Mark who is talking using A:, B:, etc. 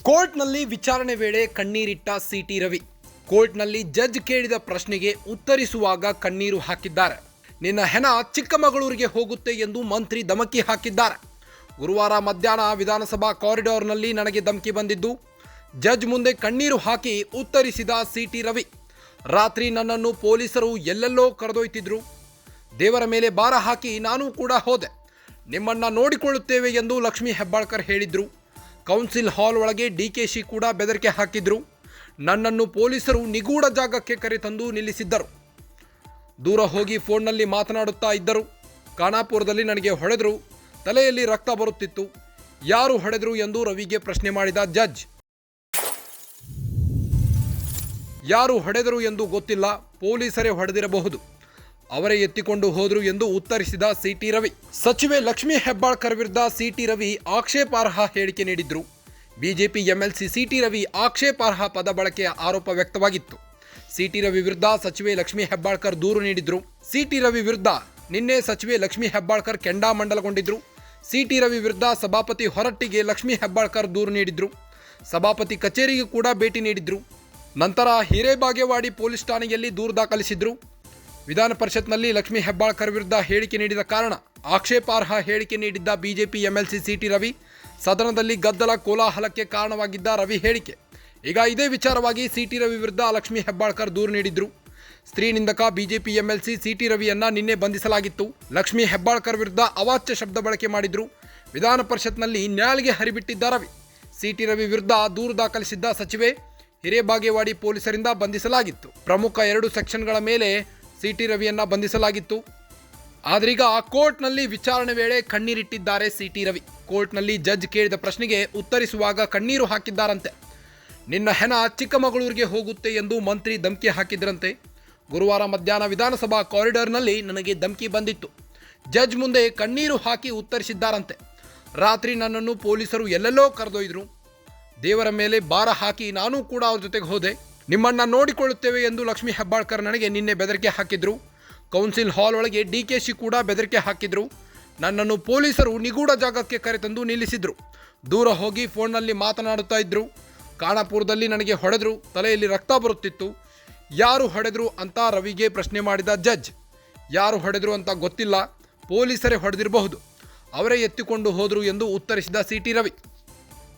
A: ಕೋರ್ಟ್ನಲ್ಲಿ ವಿಚಾರಣೆ ವೇಳೆ ಕಣ್ಣೀರಿಟ್ಟ ಸಿಟಿ ರವಿ. ಕೋರ್ಟ್ನಲ್ಲಿ ಜಡ್ಜ್ ಕೇಳಿದ ಪ್ರಶ್ನೆಗೆ ಉತ್ತರಿಸುವಾಗ ಕಣ್ಣೀರು ಹಾಕಿದ್ದಾರೆ. ನಿನ್ನ ಹೆಣ ಚಿಕ್ಕಮಗಳೂರಿಗೆ ಹೋಗುತ್ತೆ ಎಂದು ಮಂತ್ರಿ ಧಮಕಿ ಹಾಕಿದ್ದಾರೆ. ಗುರುವಾರ ಮಧ್ಯಾಹ್ನ ವಿಧಾನಸಭಾ ಕಾರಿಡಾರ್ನಲ್ಲಿ ನನಗೆ ಧಮಕಿ ಬಂದಿದ್ದು, ಜಡ್ಜ್ ಮುಂದೆ ಕಣ್ಣೀರು ಹಾಕಿ ಉತ್ತರಿಸಿದ ಸಿಟಿ ರವಿ. ರಾತ್ರಿ ನನ್ನನ್ನು ಪೊಲೀಸರು ಎಲ್ಲೆಲ್ಲೋ ಕರೆದೊಯ್ತಿದ್ರು. ದೇವರ ಮೇಲೆ ಭಾರ ಹಾಕಿ ನಾನು ಕೂಡ ಹೋದೆ. ನಿಮ್ಮನ್ನ ನೋಡಿಕೊಳ್ಳುತ್ತೇವೆ ಎಂದು ಲಕ್ಷ್ಮೀ ಹೆಬ್ಬಾಳ್ಕರ್ ಹೇಳಿದ್ರು. ಕೌನ್ಸಿಲ್ ಹಾಲ್ ಒಳಗೆ ಡಿಕೆಶಿ ಕೂಡ ಬೆದರಿಕೆ ಹಾಕಿದ್ರು. ನನ್ನನ್ನು ಪೊಲೀಸರು ನಿಗೂಢ ಜಾಗಕ್ಕೆ ಕರೆತಂದು ನಿಲ್ಲಿಸಿದ್ದರು. ದೂರ ಹೋಗಿ ಫೋನ್ನಲ್ಲಿ ಮಾತನಾಡುತ್ತಾ ಇದ್ದರು. ಖಾನಾಪುರದಲ್ಲಿ ನನಗೆ ಹೊಡೆದ್ರು. ತಲೆಯಲ್ಲಿ ರಕ್ತ ಬರುತ್ತಿತ್ತು. ಯಾರು ಹೊಡೆದ್ರು ಎಂದು ರವಿಗೆ ಪ್ರಶ್ನೆ ಮಾಡಿದ ಜಡ್ಜ್. ಯಾರು ಹೊಡೆದರು ಎಂದು ಗೊತ್ತಿಲ್ಲ, ಪೊಲೀಸರೇ ಹೊಡೆದಿರಬಹುದು, ಅವರೇ ಎತ್ತಿಕೊಂಡು ಹೋದರು ಎಂದು ಉತ್ತರಿಸಿದ ಸಿಟಿ ರವಿ. ಸಚಿವೆ ಲಕ್ಷ್ಮೀ ಹೆಬ್ಬಾಳ್ಕರ್ ವಿರುದ್ಧ ಸಿಟಿ ರವಿ ಆಕ್ಷೇಪಾರ್ಹ ಹೇಳಿಕೆ ನೀಡಿದ್ರು. ಬಿಜೆಪಿ ಎಂಎಲ್ಸಿ ಸಿಟಿ ರವಿ ಆಕ್ಷೇಪಾರ್ಹ ಪದ ಬಳಕೆಯ ಆರೋಪ ವ್ಯಕ್ತವಾಗಿತ್ತು. ಸಿಟಿ ರವಿ ವಿರುದ್ಧ ಸಚಿವೆ ಲಕ್ಷ್ಮೀ ಹೆಬ್ಬಾಳ್ಕರ್ ದೂರು ನೀಡಿದ್ರು. ಸಿಟಿ ರವಿ ವಿರುದ್ಧ ನಿನ್ನೆ ಸಚಿವೆ ಲಕ್ಷ್ಮೀ ಹೆಬ್ಬಾಳ್ಕರ್ ಕೆಂಡಾಮಂಡಲಗೊಂಡಿದ್ರು. ಸಿಟಿ ರವಿ ವಿರುದ್ಧ ಸಭಾಪತಿ ಹೊರಟ್ಟಿಗೆ ಲಕ್ಷ್ಮೀ ಹೆಬ್ಬಾಳ್ಕರ್ ದೂರು ನೀಡಿದ್ರು. ಸಭಾಪತಿ ಕಚೇರಿಗೆ ಕೂಡ ಭೇಟಿ ನೀಡಿದ್ರು. ನಂತರ ಹಿರೇಬಾಗೇವಾಡಿ ಪೊಲೀಸ್ ಠಾಣೆಯಲ್ಲಿ ದೂರು ದಾಖಲಿಸಿದ್ರು. ವಿಧಾನ ಪರಿಷತ್ನಲ್ಲಿ ಲಕ್ಷ್ಮೀ ಹೆಬ್ಬಾಳ್ಕರ್ ವಿರುದ್ಧ ಹೇಳಿಕೆ ನೀಡಿದ ಕಾರಣ ಆಕ್ಷೇಪಾರ್ಹ ಹೇಳಿಕೆ ನೀಡಿದ್ದ ಬಿಜೆಪಿ ಎಂಎಲ್ಸಿ ಸಿಟಿ ರವಿ ಸದನದಲ್ಲಿ ಗದ್ದಲ ಕೋಲಾಹಲಕ್ಕೆ ಕಾರಣವಾಗಿದ್ದ ರವಿ ಹೇಳಿಕೆ. ಈಗ ಇದೇ ವಿಚಾರವಾಗಿ ಸಿಟಿ ರವಿ ವಿರುದ್ಧ ಲಕ್ಷ್ಮೀ ಹೆಬ್ಬಾಳ್ಕರ್ ದೂರು ನೀಡಿದ್ರು. ಸ್ತ್ರೀ ನಿಂದಕ ಬಿಜೆಪಿ ಎಂಎಲ್ಸಿ ಸಿಟಿ ರವಿಯನ್ನ ನಿನ್ನೆ ಬಂಧಿಸಲಾಗಿತ್ತು. ಲಕ್ಷ್ಮೀ ಹೆಬ್ಬಾಳ್ಕರ್ ವಿರುದ್ಧ ಅವಾಚ್ಯ ಶಬ್ದ ಬಳಕೆ ಮಾಡಿದ್ರು. ವಿಧಾನ ಪರಿಷತ್ನಲ್ಲಿ ನ್ಯಾಯಾಲಯಕ್ಕೆ ಹರಿಬಿಟ್ಟಿದ್ದ ರವಿ. ಸಿಟಿ ರವಿ ವಿರುದ್ಧ ದೂರು ದಾಖಲಿಸಿದ್ದ ಸಚಿವೆ ಹಿರೇಬಾಗೇವಾಡಿ ಪೊಲೀಸರಿಂದ ಬಂಧಿಸಲಾಗಿತ್ತು. ಪ್ರಮುಖ 2 ಸೆಕ್ಷನ್ಗಳ ಮೇಲೆ ಸಿಟಿ ರವಿಯನ್ನ ಬಂಧಿಸಲಾಗಿತ್ತು. ಆದ್ರೀಗ ಕೋರ್ಟ್ನಲ್ಲಿ ವಿಚಾರಣೆ ವೇಳೆ ಕಣ್ಣೀರಿಟ್ಟಿದ್ದಾರೆ ಸಿಟಿ ರವಿ. ಕೋರ್ಟ್ನಲ್ಲಿ ಜಡ್ಜ್ ಕೇಳಿದ ಪ್ರಶ್ನೆಗೆ ಉತ್ತರಿಸುವಾಗ ಕಣ್ಣೀರು ಹಾಕಿದ್ದಾರಂತೆ. ನಿನ್ನ ಹೆಣ ಚಿಕ್ಕಮಗಳೂರಿಗೆ ಹೋಗುತ್ತೆ ಎಂದು ಮಂತ್ರಿ ಧಮಕಿ ಹಾಕಿದ್ರಂತೆ. ಗುರುವಾರ ಮಧ್ಯಾಹ್ನ ವಿಧಾನಸಭಾ ಕಾರಿಡಾರ್ನಲ್ಲಿ ನನಗೆ ಧಮಕಿ ಬಂದಿತ್ತು. ಜಡ್ಜ್ ಮುಂದೆ ಕಣ್ಣೀರು ಹಾಕಿ ಉತ್ತರಿಸಿದ್ದಾರಂತೆ. ರಾತ್ರಿ ನನ್ನನ್ನು ಪೊಲೀಸರು ಎಲ್ಲೆಲ್ಲೋ ಕರೆದೊಯ್ದರು. ದೇವರ ಮೇಲೆ ಭಾರ ಹಾಕಿ ನಾನು ಕೂಡ ಅವ್ರ ಜೊತೆಗೆ ಹೋದೆ. ನಿಮ್ಮನ್ನ ನೋಡಿಕೊಳ್ಳುತ್ತೇವೆ ಎಂದು ಲಕ್ಷ್ಮೀ ಹೆಬ್ಬಾಳ್ಕರ್ ನನಗೆ ನಿನ್ನೆ ಬೆದರಿಕೆ ಹಾಕಿದ್ರು. ಕೌನ್ಸಿಲ್ ಹಾಲ್ ಒಳಗೆ ಡಿಕೆಶಿ ಕೂಡ ಬೆದರಿಕೆ ಹಾಕಿದ್ರು. ನನ್ನನ್ನು ಪೊಲೀಸರು ನಿಗೂಢ ಜಾಗಕ್ಕೆ ಕರೆತಂದು ನಿಲ್ಲಿಸಿದ್ರು. ದೂರ ಹೋಗಿ ಫೋನ್ನಲ್ಲಿ ಮಾತನಾಡುತ್ತಾ ಇದ್ರು. ಖಾನಾಪುರದಲ್ಲಿ ನನಗೆ ಹೊಡೆದ್ರು. ತಲೆಯಲ್ಲಿ ರಕ್ತ ಬರುತ್ತಿತ್ತು. ಯಾರು ಹೊಡೆದ್ರು ಅಂತ ರವಿಗೆ ಪ್ರಶ್ನೆ ಮಾಡಿದ ಜಡ್ಜ್. ಯಾರು ಹೊಡೆದ್ರು ಅಂತ ಗೊತ್ತಿಲ್ಲ, ಪೊಲೀಸರೇ ಹೊಡೆದಿರಬಹುದು, ಅವರೇ ಎತ್ತಿಕೊಂಡು ಹೋದರು ಎಂದು ಉತ್ತರಿಸಿದ ಸಿಟಿ ರವಿ.